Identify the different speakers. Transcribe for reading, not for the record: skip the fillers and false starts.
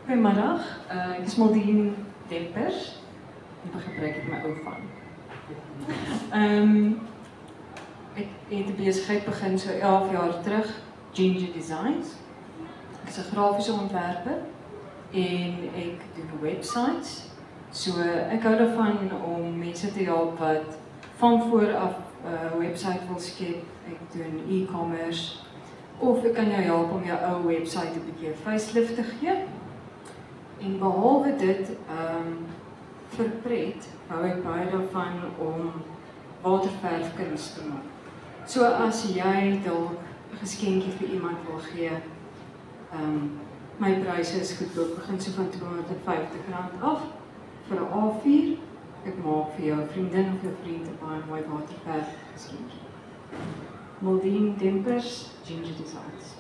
Speaker 1: Goedemiddag, ik is Maldien Dempers. Daar gebruik ik my ou van. Ek het die besigheid begin so 11 jaar terug, Ginger Designs. Ek is 'n grafiese ontwerper en ek doen websites. So ek hou daarvan om mense te help wat van voor af 'n website wil skep. Ek doen e-commerce of ek kan jou help om jou ou website 'n bietjie 'n facelift te gee. En behalwe dit, vir pret, hou ek baie daarvan om waterverfkuns te maak. So as jy dalk 'n geskenkie vir iemand wil gee, my pryse is goedkoop, begin so van R250 af vir 'n A4. Ek maak vir jou vriendin of jou vriend 'n baie mooi waterverf geskenkie. Maldien Dempers, Ginger Designs.